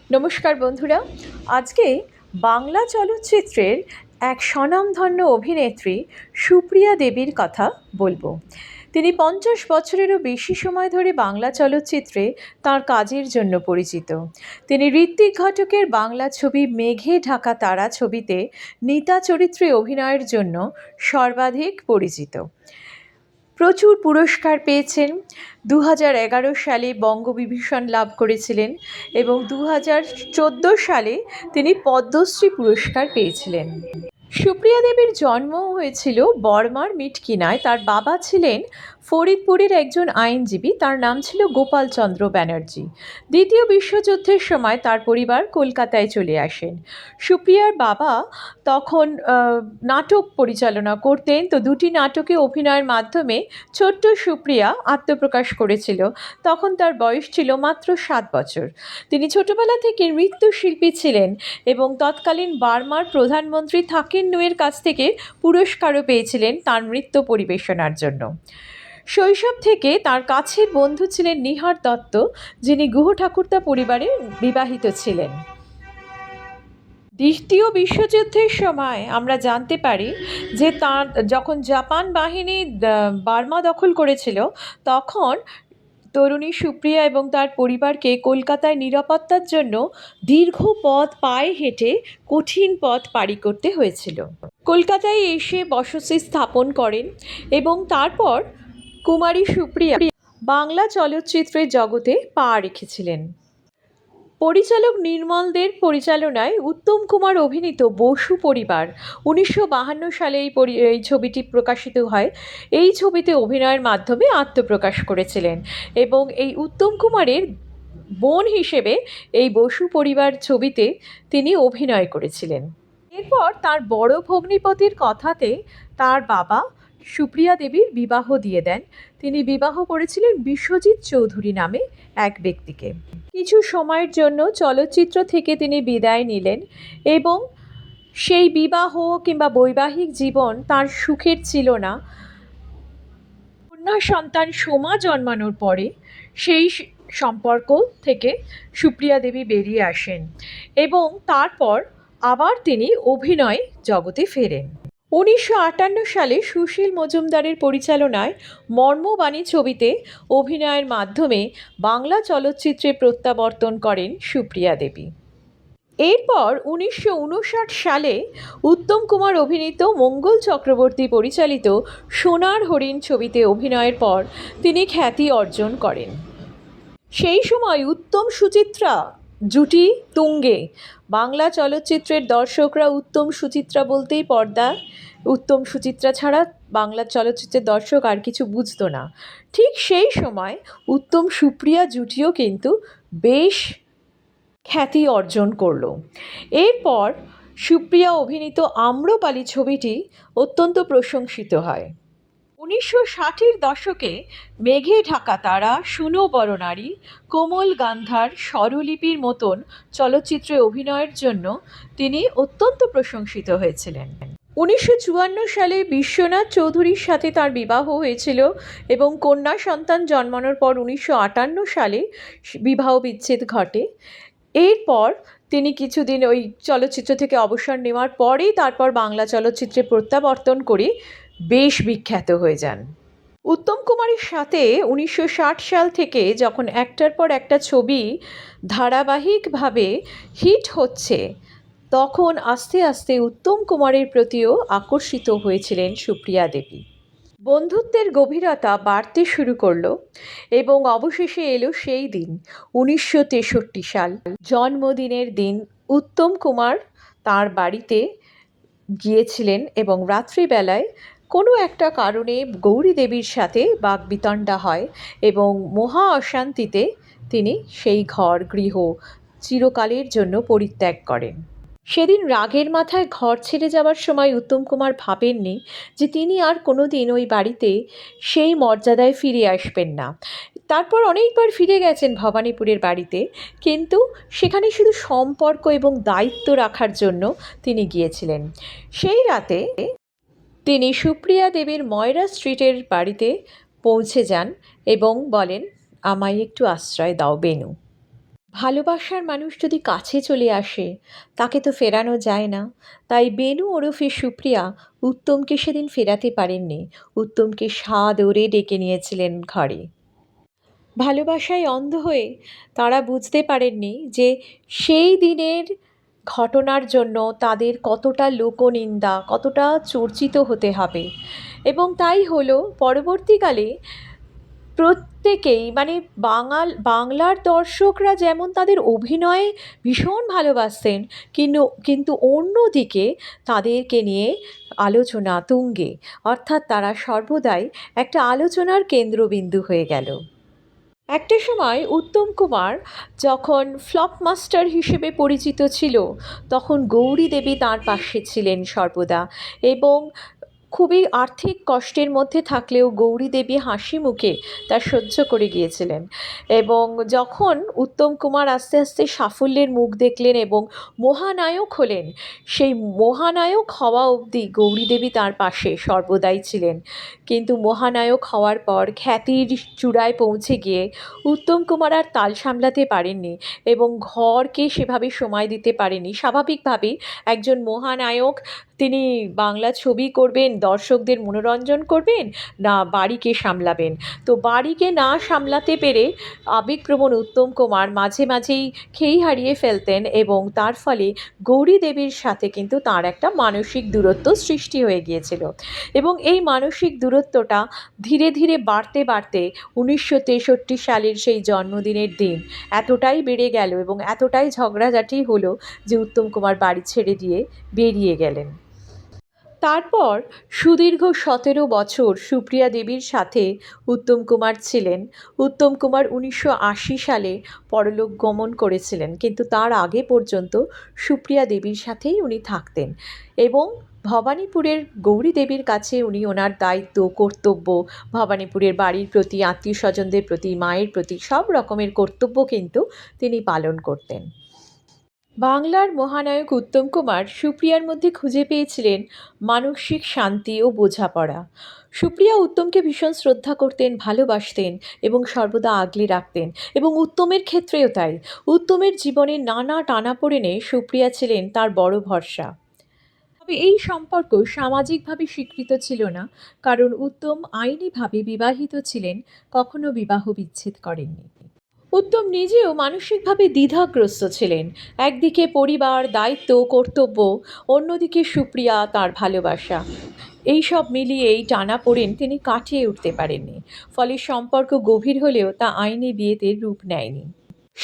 নমস্কার বন্ধুরা। আজকে বাংলা চলচ্চিত্রের এক স্বনামধন্য অভিনেত্রী সুপ্রিয়া দেবীর কথা বলবো। তিনি ৫০ বছরেরও বেশি সময় ধরে বাংলা চলচ্চিত্রে তাঁর কাজের জন্য পরিচিত। তিনি ঋত্বিক ঘটকের বাংলা ছবি মেঘে ঢাকা তারা ছবিতে নীতা চরিত্রে অভিনয়ের জন্য সর্বাধিক পরিচিত। প্রচুর পুরস্কার পেয়েছেন। ২০১১ সালে বঙ্গবিভূষণ লাভ করেছিলেন এবং ২০১৪ সালে তিনি পদ্মশ্রী পুরস্কার পেয়েছিলেন। সুপ্রিয়া দেবীর জন্ম হয়েছিল বর্মার মিটকিনায়। তার বাবা ছিলেন ফরিদপুরের একজন আইনজীবী, তার নাম ছিল গোপালচন্দ্র ব্যানার্জি। দ্বিতীয় বিশ্বযুদ্ধের সময় তার পরিবার কলকাতায় চলে আসেন। সুপ্রিয়ার বাবা তখন নাটক পরিচালনা করতেন, তো দুটি নাটকে অভিনয়ের মাধ্যমে ছোট্ট সুপ্রিয়া আত্মপ্রকাশ করেছিল। তখন তার বয়স ছিল মাত্র ৭ বছর। তিনি ছোটবেলা থেকে নৃত্যশিল্পী ছিলেন এবং তৎকালীন বার্মার প্রধানমন্ত্রী থাকেন নুয়ের কাছ থেকে পুরস্কারও পেয়েছিলেন তার নৃত্য পরিবেশনার জন্য। শৈশব থেকে তার কাছের বন্ধু ছিলেন নিহার দত্ত, যিনি গুহ ঠাকুরতা পরিবারে বিবাহিত ছিলেন। দ্বিতীয় বিশ্বযুদ্ধের সময় আমরা জানতে পারি যে তার যখন জাপান বাহিনী বার্মা দখল করেছিল, তখন তরুণী সুপ্রিয়া এবং তার পরিবারকে কলকাতায় নিরাপত্তার জন্য দীর্ঘ পথ পায়ে হেঁটে কঠিন পথ পাড়ি করতে হয়েছিল। কলকাতায় এসে বসতি স্থাপন করেন এবং তারপর কুমারী সুপ্রিয়া বাংলা চলচ্চিত্রের জগতে পা রেখেছিলেন। পরিচালক নির্মল দের পরিচালনায় উত্তম কুমার অভিনীত বসু পরিবার ১৯৫২ সালে এই ছবিটি প্রকাশিত হয়। এই ছবিতে অভিনয়ের মাধ্যমে আত্মপ্রকাশ করেছিলেন এবং এই উত্তম কুমারের বোন হিসেবে এই বসু পরিবার ছবিতে তিনি অভিনয় করেছিলেন। এরপর তার বড় ভগ্নিপতির কথাতে তার বাবা সুপ্রিয়া দেবীর বিবাহ দিয়ে দেন। তিনি বিবাহ করেছিলেন বিশ্বজিৎ চৌধুরী নামে এক ব্যক্তিকে। কিছু সময়ের জন্য চলচ্চিত্র থেকে তিনি বিদায় নিলেন এবং সেই বিবাহ কিংবা বৈবাহিক জীবন তার সুখের ছিল না। কন্যা সন্তান সোমা জন্মানোর পরে সেই সম্পর্ক থেকে সুপ্রিয়া দেবী বেরিয়ে আসেন এবং তারপর আবার তিনি অভিনয় জগতে ফেরেন। ১৯৫৮ সালে সুশীল মজুমদারের পরিচালনায় মর্মবাণী ছবিতে অভিনয়ের মাধ্যমে বাংলা চলচ্চিত্রে প্রত্যাবর্তন করেন সুপ্রিয়া দেবী। এরপর ১৯৫৯ সালে উত্তম কুমার অভিনীত মঙ্গল চক্রবর্তী পরিচালিত সোনার হরিণ ছবিতে অভিনয়ের পর তিনি খ্যাতি অর্জন করেন। সেই সময় উত্তম সুচিত্রা জুটি তুঙ্গে। বাংলা চলচ্চিত্রের দর্শকরা উত্তম সুচিত্রা বলতেই পর্দা, উত্তম সুচিত্রা ছাড়া বাংলা চলচ্চিত্রের দর্শক আর কিছু বুঝতো না। ঠিক সেই সময় উত্তম সুপ্রিয়া জুটিও কিন্তু বেশ খ্যাতি অর্জন করল। এরপর সুপ্রিয়া অভিনীত আম্রপালি ছবিটি অত্যন্ত প্রশংসিত হয়। ১৯৬০-এর দশকে মেঘে ঢাকা তারা, শুনো বড় নারী, কোমল গান্ধার, স্বরলিপির মতন চলচ্চিত্রে অভিনয়ের জন্য তিনি অত্যন্ত প্রশংসিত হয়েছিলেন। ১৯৫৪ সালে বিশ্বনাথ চৌধুরীর সাথে তার বিবাহ হয়েছিল এবং কন্যা সন্তান জন্মানোর পর ১৯৫৮ সালে বিবাহ বিচ্ছেদ ঘটে। এরপর তিনি কিছুদিন ওই চলচ্চিত্র থেকে অবসর নেওয়ার পরেই তারপর বাংলা চলচ্চিত্রে প্রত্যাবর্তন করে বেশ বিখ্যাত হয়ে যান। উত্তম কুমারের সাথে ১৯৬০ সাল থেকে যখন একটার পর একটা ছবি ধারাবাহিকভাবে হিট হচ্ছে, তখন আস্তে আস্তে উত্তম কুমারের প্রতিও আকর্ষিত হয়েছিলেন সুপ্রিয়া দেবী। বন্ধুত্বের গভীরতা বাড়তে শুরু করলো এবং অবশেষে এলো সেই দিন ১৯৬৩ সাল। জন্মদিনের দিন উত্তম কুমার তার বাড়িতে গিয়েছিলেন এবং রাত্রিবেলায় কোনো একটা কারণে গৌরী দেবীর সাথে বাকবিতণ্ডা হয় এবং মহা অশান্তিতে তিনি সেই গৃহ চিরকালের জন্য পরিত্যাগ করেন। সেদিন রাগের মাথায় ঘর ছেড়ে যাওয়ার সময় উত্তম কুমার ভাবেননি যে তিনি আর কোনো দিন ওই বাড়িতে সেই মর্যাদায় ফিরে আসবেন না। তারপর অনেকবার ফিরে গেছেন ভবানীপুরের বাড়িতে, কিন্তু সেখানে শুধু সম্পর্ক এবং দায়িত্ব রাখার জন্য তিনি গিয়েছিলেন। সেই রাতে তিনি সুপ্রিয়া দেবীর ময়রা স্ট্রিটের বাড়িতে পৌঁছে যান এবং বলেন, আমায় একটু আশ্রয় দাও বেনু। ভালোবাসার মানুষ যদি কাছে চলে আসে তাকে তো ফেরানো যায় না। তাই বেনু ওরফে সুপ্রিয়া উত্তমকে সেদিন ফেরাতে পারেননি। উত্তমকে সাদরে ডেকে নিয়েছিলেন ঘরে। ভালোবাসায় অন্ধ হয়ে তারা বুঝতে পারেননি যে সেই দিনের ঘটনার জন্য তাদের কতটা লোকনিন্দা, কতটা চর্চিত হতে হবে। এবং তাই হলো পরবর্তীকালে প্রত্যেকেই, মানে বাংলার দর্শকরা যেমন তাদের অভিনয়ে ভীষণ ভালোবাসতেন, কিন্তু অন্যদিকে তাদেরকে নিয়ে আলোচনা তুঙ্গে, অর্থাৎ তারা সর্বদাই একটা আলোচনার কেন্দ্রবিন্দু হয়ে গেল। একটা সময় উত্তম কুমার যখন ফ্লপ মাস্টার হিসেবে পরিচিত ছিল, তখন গৌরী দেবী তাঁর পাশে ছিলেন সর্বদা। এবং খুবই আর্থিক কষ্টের মধ্যে থাকলেও গৌরী দেবী হাসি মুখে তা সহ্য করে গিয়েছিলেন। এবং যখন উত্তম কুমার আস্তে আস্তে সাফল্যের মুখ দেখলেন এবং মহানায়ক হলেন, সেই মহানায়ক হওয়া অবধি গৌরী দেবী তার পাশে সর্বদাই ছিলেন। কিন্তু মহানায়ক হওয়ার পর খ্যাতির চূড়ায় পৌঁছে গিয়ে উত্তম কুমার আর তাল সামলাতে পারেননি এবং ঘরকে সেভাবে সময় দিতে পারেননি। স্বাভাবিকভাবেই একজন মহানায়ক, তিনি বাংলা ছবি করবেন, দর্শকদের মনোরঞ্জন করবেন, না বাড়িকে সামলাবেন? তো বাড়িকে না সামলাতে পেরে আবেগপ্রবণ উত্তম কুমার মাঝে মাঝেই খেই হারিয়ে ফেলতেন এবং তার ফলে গৌরী দেবীর সাথে কিন্তু তার একটা মানসিক দূরত্ব সৃষ্টি হয়ে গিয়েছিল। এবং এই মানসিক দূরত্বটা ধীরে ধীরে বাড়তে বাড়তে 1963 সালের সেই জন্মদিনের দিন এতটাই বেড়ে গেল এবং এতটাই ঝগড়াঝাটি হলো যে উত্তম কুমার বাড়ি ছেড়ে দিয়ে বেরিয়ে গেলেন। তারপর সুদীর্ঘ 17 বছর সুপ্রিয়া দেবীর সাথে উত্তম কুমার ছিলেন। উত্তম কুমার 1980 সালে পরলোক গমন করেছিলেন, কিন্তু তার আগে পর্যন্ত সুপ্রিয়া দেবীর সাথেই উনি থাকতেন এবং ভবানীপুরের গৌরী দেবীর কাছে উনি ওনার দায়িত্ব, কর্তব্য, ভবানীপুরের বাড়ির প্রতি, আত্মীয় স্বজনদের প্রতি, মায়ের প্রতি সব রকমের কর্তব্য কিন্তু তিনি পালন করতেন। বাংলার মহানায়ক উত্তম কুমার সুপ্রিয়ার মধ্যে খুঁজে পেয়েছিলেন মানসিক শান্তি ও বোঝাপড়া। সুপ্রিয়া উত্তমকে ভীষণ শ্রদ্ধা করতেন, ভালোবাসতেন এবং সর্বদা আগলে রাখতেন, এবং উত্তমের ক্ষেত্রেও তাই। উত্তমের জীবনের নানা টানাপোড়েনে সুপ্রিয়া ছিলেন তার বড় ভরসা। তবে এই সম্পর্ক সামাজিকভাবে স্বীকৃত ছিল না, কারণ উত্তম আইনিভাবে বিবাহিত ছিলেন, কখনো বিবাহ বিচ্ছেদ করেননি। উত্তম নিজেও মানসিকভাবে দ্বিধাগ্রস্ত ছিলেন। একদিকে পরিবার, দায়িত্ব, কর্তব্য, অন্যদিকে সুপ্রিয়া, তার ভালোবাসা। এই সব মিলিয়ে এই টানাপোড়েন তিনি কাটিয়ে উঠতে পারেননি। ফলে সম্পর্ক গভীর হলেও তা আইনি বিয়েতে রূপ নেয়নি।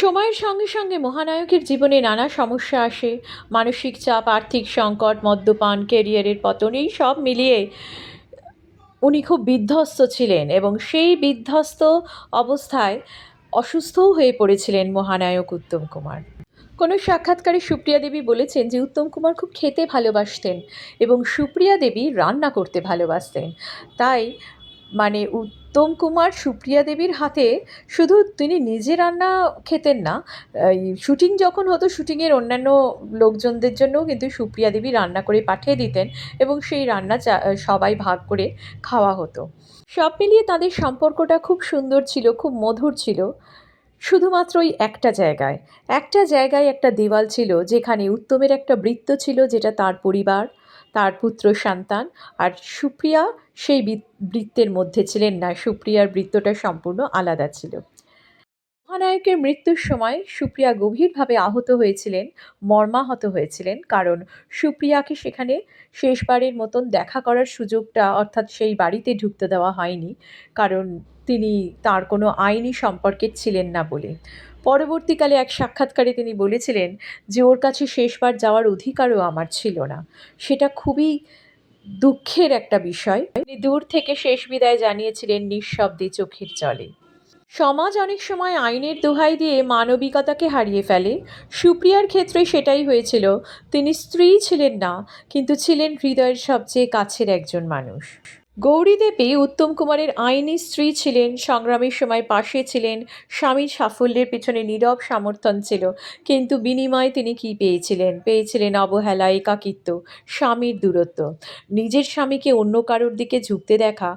সময়ের সঙ্গে সঙ্গে মহানায়কের জীবনে নানা সমস্যা আসে। মানসিক চাপ, আর্থিক সংকট, মদ্যপান, কেরিয়ারের পতন, এই সব মিলিয়ে উনি খুব বিধ্বস্ত ছিলেন এবং সেই বিধ্বস্ত অবস্থায় অসুস্থও হয়ে পড়েছিলেন মহানায়ক উত্তম কুমার। কোনো সাক্ষাৎকারে সুপ্রিয়া দেবী বলেছেন যে উত্তম কুমার খুব খেতে ভালোবাসতেন এবং সুপ্রিয়া দেবী রান্না করতে ভালোবাসতেন। তাই মানে উত্তম কুমার সুপ্রিয়া দেবীর হাতে শুধু তিনি নিজে রান্না খেতেন না, এই শুটিং যখন হতো শুটিংয়ের অন্যান্য লোকজনদের জন্যও কিন্তু সুপ্রিয়া দেবী রান্না করে পাঠিয়ে দিতেন এবং সেই রান্না সবাই ভাগ করে খাওয়া হতো। সব মিলিয়ে তাদের সম্পর্কটা খুব সুন্দর ছিল, খুব মধুর ছিল। শুধুমাত্র ওই একটা জায়গায় একটা দেওয়াল ছিল, যেখানে উত্তমের একটা বৃত্ত ছিল যেটা তার পরিবার, তার পুত্র সন্তান, আর সুপ্রিয়া সেই বৃত্তের মধ্যে ছিলেন না। সুপ্রিয়ার বৃত্তটা সম্পূর্ণ আলাদা ছিল। মহানায়কের মৃত্যুর সময় সুপ্রিয়া গভীরভাবে আহত হয়েছিলেন, মর্মাহত হয়েছিলেন, কারণ সুপ্রিয়াকে সেখানে শেষবারের মতন দেখা করার সুযোগটা, অর্থাৎ সেই বাড়িতে ঢুকতে দেওয়া হয়নি, কারণ তিনি তার কোনো আইনি সম্পর্কে ছিলেন না বলে। পরবর্তীকালে এক সাক্ষাৎকারে তিনি বলেছিলেন যে ওর কাছে শেষবার যাওয়ার অধিকারও আমার ছিল না। সেটা খুবই দুঃখের একটা বিষয়। তিনি দূর থেকে শেষ বিদায় জানিয়েছিলেন নিঃশব্দে, চোখের জলে। সমাজ অনেক সময় আইনের দোহাই দিয়ে মানবিকতাকে হারিয়ে ফেলে। সুপ্রিয়ার ক্ষেত্রে সেটাই হয়েছিল। তিনি স্ত্রী ছিলেন না, কিন্তু ছিলেন হৃদয়ের সবচেয়ে কাছের একজন মানুষ। গৌরী দেবী উত্তম কুমারের আইনি স্ত্রী ছিলেন, সংগ্রামের সময় পাশে ছিলেন, স্বামীর সাফল্যের পেছনে নীরব সমর্থন ছিল। কিন্তু বিনিময়ে তিনি কী পেয়েছিলেন অবহেলা, একাকিত্ব, স্বামীর দূরত্ব। নিজের স্বামীকে অন্য কারোর দিকে ঝুঁকতে দেখা,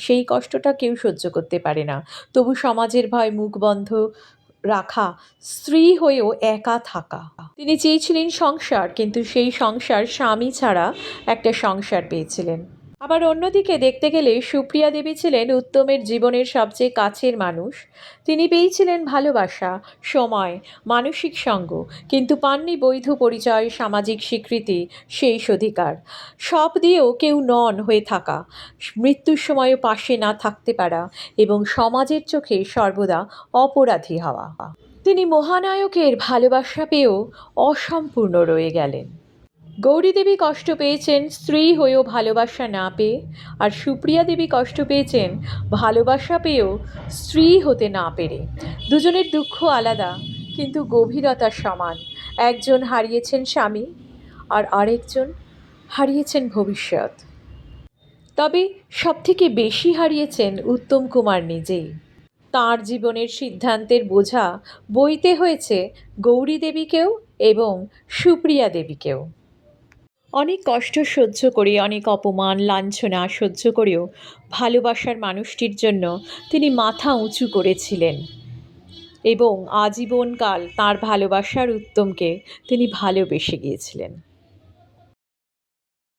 সেই কষ্টটা কেউ সহ্য করতে পারে না। তবু সমাজের ভয় মুখ বন্ধ রাখা, স্ত্রী হয়েও একা থাকা। তিনি চেয়েছিলেন সংসার, কিন্তু সেই সংসার স্বামী ছাড়া একটা সংসার পেয়েছিলেন। আবার অন্যদিকে দেখতে গেলে সুপ্রিয়া দেবী ছিলেন উত্তমের জীবনের সবচেয়ে কাছের মানুষ। তিনি পেয়েছিলেন ভালোবাসা, সময়, মানসিক সঙ্গ, কিন্তু পাননি বৈধ পরিচয়, সামাজিক স্বীকৃতি, শেষ অধিকার। সব দিয়েও কেউ নন হয়ে থাকা, মৃত্যুর সময়ও পাশে না থাকতে পারা এবং সমাজের চোখে সর্বদা অপরাধী হওয়া। তিনি মহানায়কের ভালোবাসা পেয়েও অসম্পূর্ণ রয়ে গেলেন। গৌরীদেবী কষ্ট পেয়েছেন স্ত্রী হয়েও ভালোবাসা না পেয়ে, আর সুপ্রিয়া দেবী কষ্ট পেয়েছেন ভালোবাসা পেয়েও স্ত্রী হতে না পেরে। দুজনের দুঃখ আলাদা, কিন্তু গভীরতা সমান। একজন হারিয়েছেন স্বামী, আর আরেকজন হারিয়েছেন ভবিষ্যৎ। তবে সবথেকে বেশি হারিয়েছেন উত্তম কুমার নিজেই। তাঁর জীবনের সিদ্ধান্তের বোঝা বইতে হয়েছে গৌরী দেবীকেও এবং সুপ্রিয়া দেবীকেও। অনেক কষ্ট সহ্য করে, অনেক অপমান লাঞ্ছনা সহ্য করেও ভালোবাসার মানুষটির জন্য তিনি মাথা উঁচু করেছিলেন এবং আজীবনকাল তাঁর ভালোবাসার উত্তমকে তিনি ভালোবেসে গিয়েছিলেন।